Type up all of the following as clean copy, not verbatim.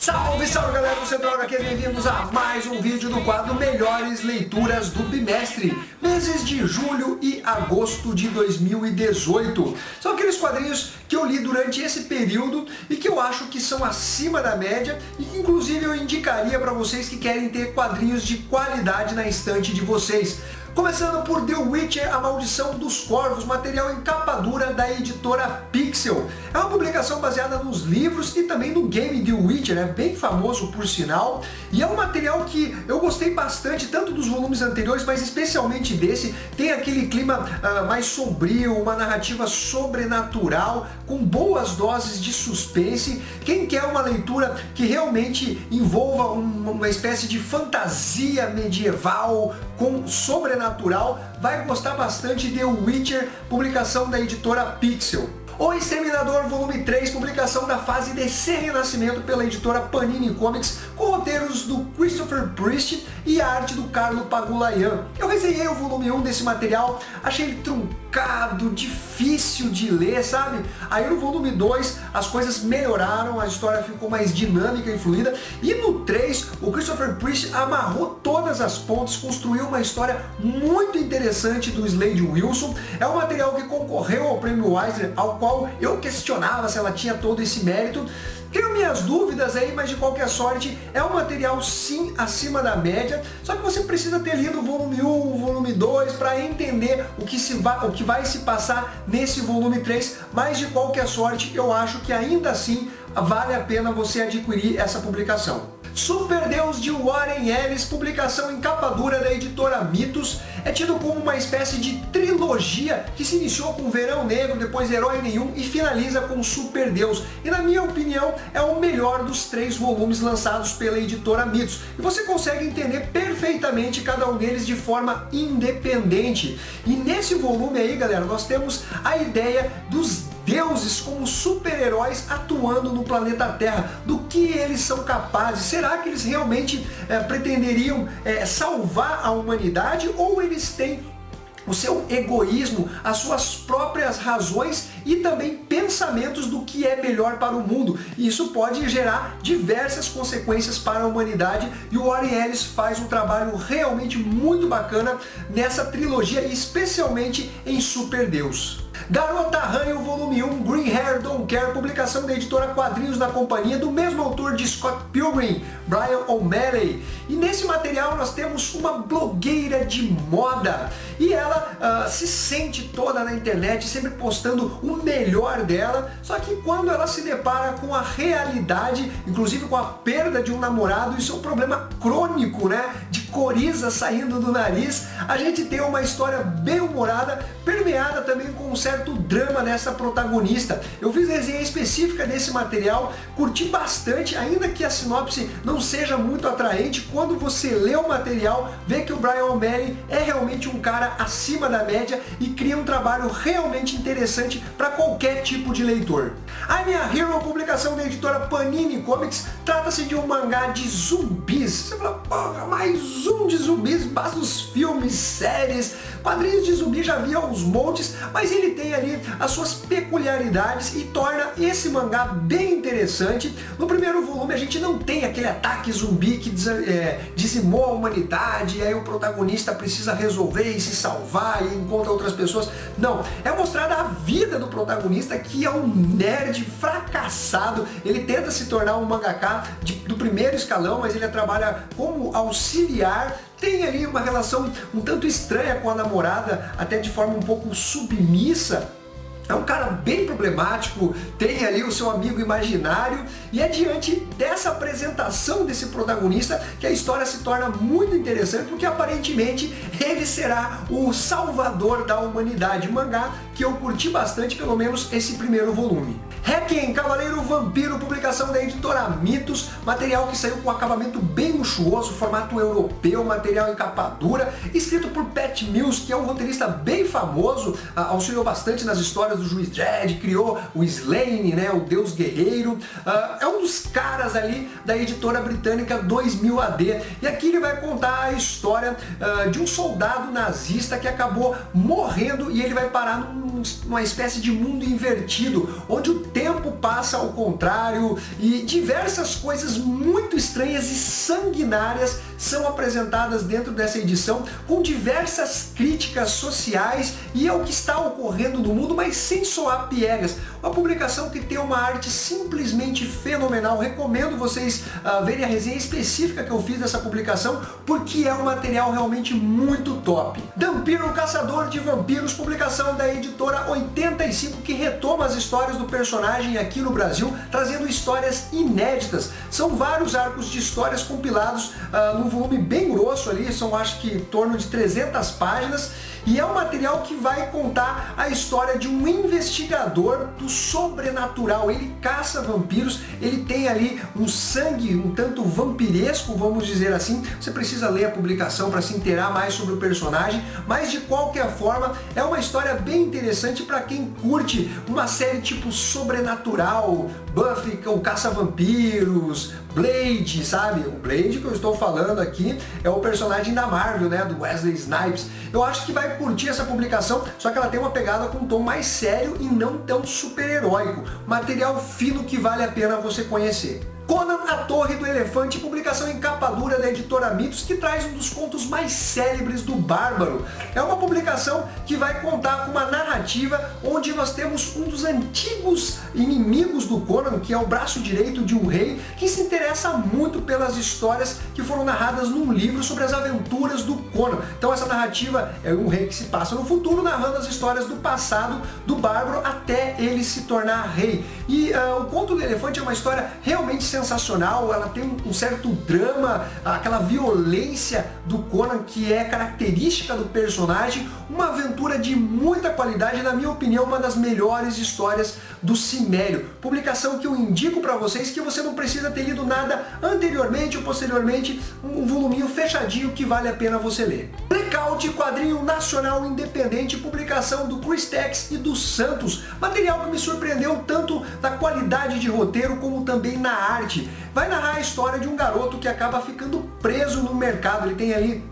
Salve, salve galera do Central HQ, bem-vindos a mais um vídeo do quadro Melhores Leituras do Bimestre, meses de julho e agosto de 2018. São aqueles quadrinhos que eu li durante esse período e que eu acho que são acima da média e que inclusive eu indicaria para vocês que querem ter quadrinhos de qualidade na estante de vocês. Começando por The Witcher, A Maldição dos Corvos, material em capa dura da editora Pixel. É uma publicação baseada nos livros e também no game The Witcher, é bem famoso por sinal. E é um material que eu gostei bastante, tanto dos volumes anteriores, mas especialmente desse. Tem aquele clima mais sombrio, uma narrativa sobrenatural, com boas doses de suspense. Quem quer uma leitura que realmente envolva uma espécie de fantasia medieval com sobrenatural, vai gostar bastante de The Witcher, publicação da editora Pixel. O Exterminador volume 3, publicação da fase DC Renascimento pela editora Panini Comics, com roteiros do Christopher Priest e a arte do Carlo Pagulayan. Eu resenhei o volume 1 desse material, achei ele truncado, difícil de ler, sabe? Aí no volume 2 as coisas melhoraram, a história ficou mais dinâmica e fluida, e no 3 o Christopher Priest amarrou todas as pontas, construiu uma história muito interessante do Slade Wilson. É um material que concorreu ao prêmio Eisner, ao qual eu questionava se ela tinha todo esse mérito. Tenho minhas dúvidas aí, mas de qualquer sorte é um material sim acima da média, só que você precisa ter lido o volume 1, o volume 2 para entender o que vai se passar nesse volume 3, mas de qualquer sorte eu acho que ainda assim vale a pena você adquirir essa publicação. Super Deus de Warren Ellis, publicação em capa dura da editora Mitos, é tido como uma espécie de trilogia que se iniciou com Verão Negro, depois Herói Nenhum e finaliza com Super Deus. E na minha opinião é o melhor dos 3 volumes lançados pela editora Mitos. E você consegue entender perfeitamente cada um deles de forma independente. E nesse volume aí, galera, nós temos a ideia dos deuses como super-heróis atuando no planeta Terra, do que eles são capazes. Será que eles realmente pretenderiam salvar a humanidade, ou eles têm o seu egoísmo, as suas próprias razões e também pensamentos do que é melhor para o mundo? E isso pode gerar diversas consequências para a humanidade, e o Warren Ellis faz um trabalho realmente muito bacana nessa trilogia, especialmente em Super Deus. Garota Ranho, volume 1, Green Hair Don't Care, publicação da editora Quadrinhos da Companhia, do mesmo autor de Scott Pilgrim, Brian O'Malley. E nesse material nós temos uma blogueira de moda, e ela se sente toda na internet, sempre postando o melhor dela, só que quando ela se depara com a realidade, inclusive com a perda de um namorado, isso é um problema crônico, né? De coriza saindo do nariz, a gente tem uma história bem humorada, permeada também com um certo drama nessa protagonista. Eu fiz resenha específica desse material, curti bastante, ainda que a sinopse não seja muito atraente. Quando você lê o material, vê que o Brian O'Malley é realmente um cara acima da média e cria um trabalho realmente interessante para qualquer tipo de leitor. I'm a Hero, publicação da editora Panini Comics, trata-se de um mangá de zumbis. Você fala, porra, mais um de zumbis, basta os filmes, séries, quadrinhos de zumbi já havia aos montes, mas ele tem ali as suas peculiaridades e torna esse mangá bem interessante. No primeiro volume a gente não tem aquele ataque zumbi que dizimou a humanidade, e aí o protagonista precisa resolver e se salvar e encontra outras pessoas. Não, é mostrada a vida do protagonista, que é um nerd fracassado. Ele tenta se tornar um mangaka do primeiro escalão, mas ele trabalha como auxiliar. Tem ali uma relação um tanto estranha com a namorada, até de forma um pouco submissa. É um cara bem problemático, tem ali o seu amigo imaginário, e é diante dessa apresentação desse protagonista que a história se torna muito interessante, porque aparentemente ele será o salvador da humanidade. Mangá que eu curti bastante, pelo menos esse primeiro volume. Requiem, Cavaleiro Vampiro, publicação da editora Mitos, material que saiu com um acabamento bem luxuoso, formato europeu, material em capa dura, escrito por Pat Mills, que é um roteirista bem famoso, auxiliou bastante nas histórias histórias do Juiz Dredd, criou o Sláine, né, o Deus Guerreiro, é um dos caras ali da editora britânica 2000 AD, e aqui ele vai contar a história de um soldado nazista que acabou morrendo e ele vai parar numa espécie de mundo invertido, onde o tempo passa ao contrário e diversas coisas muito estranhas e sanguinárias são apresentadas dentro dessa edição, com diversas críticas sociais e ao que está ocorrendo no mundo, mas sem soar piegas. Uma publicação que tem uma arte simplesmente fenomenal. Recomendo vocês verem a resenha específica que eu fiz dessa publicação, porque é um material realmente muito top. Dhampir, o Caçador de Vampiros, publicação da editora 85, que retoma as histórias do personagem aqui no Brasil, trazendo histórias inéditas. São vários arcos de histórias compilados num volume bem grosso ali, são acho que em torno de 300 páginas, e é um material que vai contar a história de um investigador do sobrenatural. Ele caça vampiros, ele tem ali um sangue um tanto vampiresco, vamos dizer assim. Você precisa ler a publicação para se inteirar mais sobre o personagem, mas de qualquer forma é uma história bem interessante para quem curte uma série tipo sobrenatural, Buffy, o caça-vampiros, Blade, sabe? O Blade que eu estou falando aqui é o personagem da Marvel, né? Do Wesley Snipes. Eu acho que vai curtir essa publicação, só que ela tem uma pegada com um tom mais sério e não tão super-heróico. Material fino que vale a pena você conhecer. Conan, a Torre do Elefante, publicação em capa dura da editora Mitos, que traz um dos contos mais célebres do Bárbaro. É uma publicação que vai contar com uma narrativa onde nós temos um dos antigos inimigos do Conan, que é o braço direito de um rei, que se interessa muito pelas histórias que foram narradas num livro sobre as aventuras do Conan. Então essa narrativa é um rei que se passa no futuro, narrando as histórias do passado do Bárbaro até ele se tornar rei. E o Conto do Elefante é uma história realmente sensacional, ela tem um certo drama, aquela violência do Conan que é característica do personagem, uma aventura de muita qualidade, na minha opinião, uma das melhores histórias do Cimério. Publicação que eu indico para vocês, que você não precisa ter lido nada anteriormente ou posteriormente, um voluminho fechadinho que vale a pena você ler. Blackout, quadrinho nacional independente, publicação do Chris Tex e do Santos, material que me surpreendeu tanto na qualidade de roteiro como também na arte. Vai narrar a história de um garoto que acaba ficando preso no mercado. Ele tem ali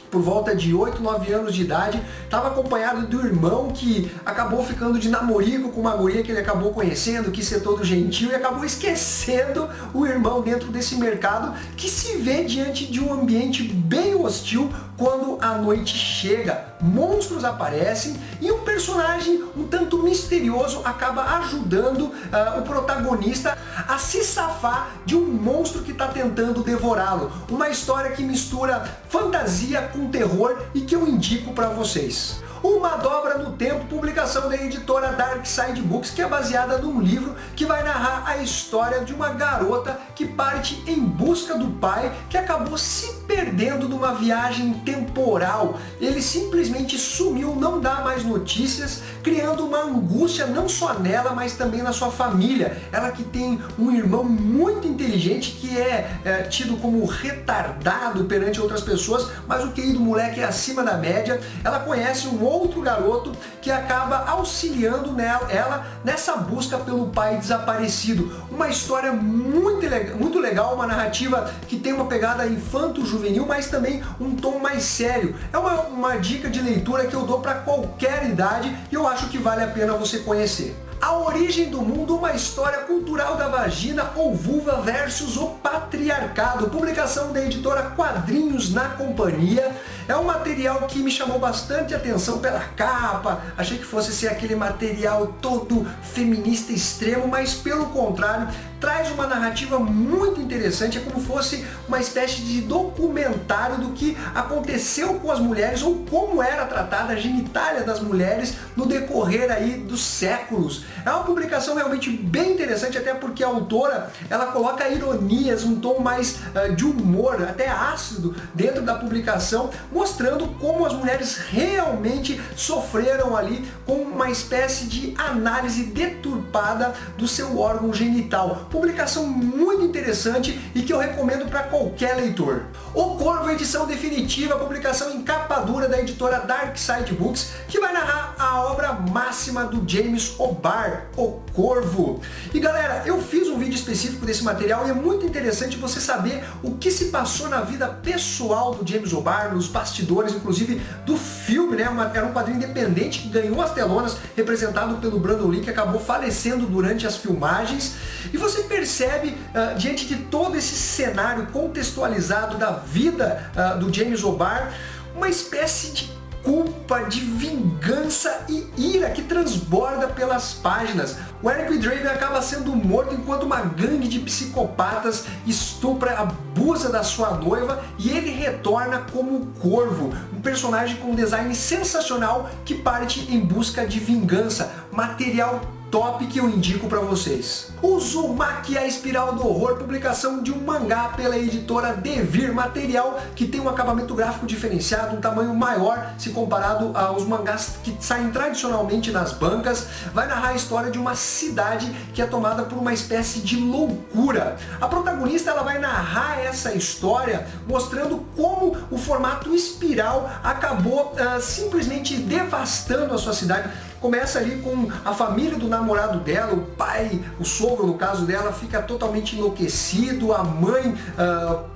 por volta de 8, 9 anos de idade, estava acompanhado do irmão que acabou ficando de namorico com uma guria que ele acabou conhecendo, quis ser todo gentil e acabou esquecendo o irmão dentro desse mercado, que se vê diante de um ambiente bem hostil quando a noite chega. Monstros aparecem e um personagem um tanto misterioso acaba ajudando o protagonista a se safar de um monstro que está tentando devorá-lo. Uma história que mistura fantasia com terror e que eu indico para vocês. Uma Dobra no Tempo, publicação da editora Dark Side Books, que é baseada num livro que vai narrar a história de uma garota que parte em busca do pai, que acabou se perdendo numa viagem temporal. Ele simplesmente sumiu, não dá mais notícias, criando uma angústia não só nela, mas também na sua família. Ela que tem um irmão muito inteligente, que é tido como retardado perante outras pessoas, mas o QI do moleque é acima da média. Ela conhece um outro garoto que acaba auxiliando ela nessa busca pelo pai desaparecido. Uma história muito legal, uma narrativa que tem uma pegada infanto-juvenil, mas também um tom mais sério. É uma dica de leitura que eu dou para qualquer idade e eu acho que vale a pena você conhecer. A Origem do Mundo, uma história cultural da vagina ou vulva versus o patriarcado, publicação da editora Quadrinhos na Companhia. É um material que me chamou bastante atenção pela capa, achei que fosse ser aquele material todo feminista extremo, mas pelo contrário, traz uma narrativa muito interessante, é como fosse uma espécie de documentário do que aconteceu com as mulheres ou como era tratada a genitália das mulheres no decorrer aí dos séculos. É uma publicação realmente bem interessante, até porque a autora, ela coloca ironias, um tom mais de humor, até ácido dentro da publicação, mostrando como as mulheres realmente sofreram ali com uma espécie de análise deturpada do seu órgão genital. publicação muito interessante e que eu recomendo para qualquer leitor. O Corvo, edição definitiva, publicação em capa dura da editora Dark Side Books, que vai narrar a obra máxima do James O'Barr, O Corvo. E galera, eu fiz um vídeo específico desse material e é muito interessante você saber o que se passou na vida pessoal do James O'Barr, nos bastidores, inclusive do filme, né? Era um quadrinho independente que ganhou as telonas, representado pelo Brandon Lee, que acabou falecendo durante as filmagens. E você percebe, diante de todo esse cenário contextualizado da vida do James O'Barr, uma espécie de culpa, de vingança e ira que transborda pelas páginas. O Eric Draven acaba sendo morto enquanto uma gangue de psicopatas estupra, abusa da sua noiva, e ele retorna como Corvo, um personagem com um design sensacional que parte em busca de vingança. Material top que eu indico para vocês. Uzumaki, a Espiral do Horror, publicação de um mangá pela editora Devir, material que tem um acabamento gráfico diferenciado, um tamanho maior se comparado aos mangás que saem tradicionalmente nas bancas. Vai narrar a história de uma cidade que é tomada por uma espécie de loucura. A protagonista, ela vai narrar essa história mostrando como o formato espiral acabou simplesmente devastando a sua cidade. Começa ali com a família do namorado dela, o pai, o sogro no caso dela, fica totalmente enlouquecido, a mãe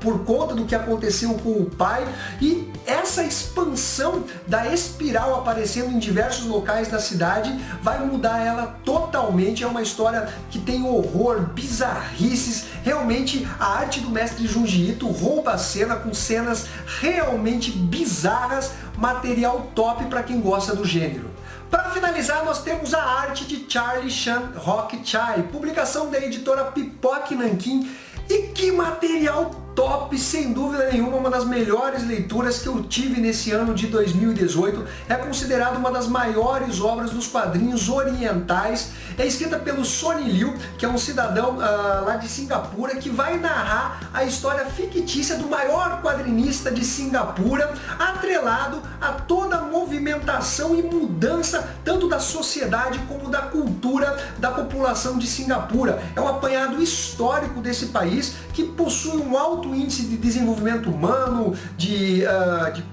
por conta do que aconteceu com o pai, e essa expansão da espiral aparecendo em diversos locais da cidade vai mudar ela totalmente. É uma história que tem horror, bizarrices, realmente a arte do mestre Junji Ito rouba a cena com cenas realmente bizarras, material top para quem gosta do gênero. Para finalizar, nós temos a arte de Charlie Chan Rock Chai, publicação da editora Pipoque Nanquim, e que material top, sem dúvida nenhuma, uma das melhores leituras que eu tive nesse ano de 2018. É considerado uma das maiores obras dos quadrinhos orientais. É escrita pelo Sonny Liu, que é um cidadão lá de Singapura, que vai narrar a história fictícia do maior quadrinista de Singapura, atrelado a toda a movimentação e mudança tanto da sociedade como da cultura da população de Singapura. É um apanhado histórico desse país que possui um alto índice de desenvolvimento humano, de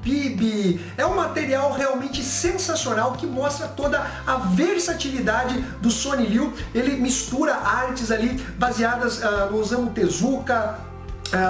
PIB. É um material realmente sensacional que mostra toda a versatilidade do Sonny Liu. Ele mistura artes ali baseadas no Osamu Tezuka,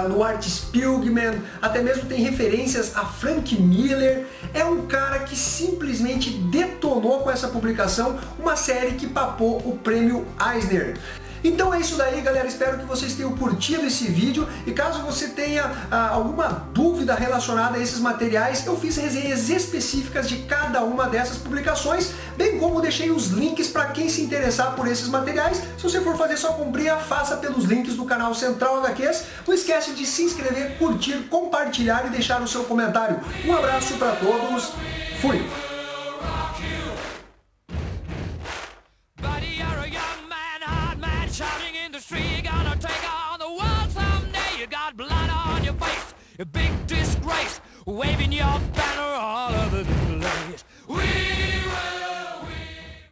no Art Spiegelman, até mesmo tem referências a Frank Miller. É um cara que simplesmente detonou com essa publicação, uma série que papou o prêmio Eisner. Então é isso daí, galera, espero que vocês tenham curtido esse vídeo, e caso você tenha alguma dúvida relacionada a esses materiais, eu fiz resenhas específicas de cada uma dessas publicações, bem como deixei os links para quem se interessar por esses materiais. Se você for fazer sua comprinha, faça pelos links do canal Central HQs. Não esquece de se inscrever, curtir, compartilhar e deixar o seu comentário. Um abraço para todos, fui! Shouting in the street, you're gonna take on the world someday. You got blood on your face, a big disgrace, waving your banner all over the day.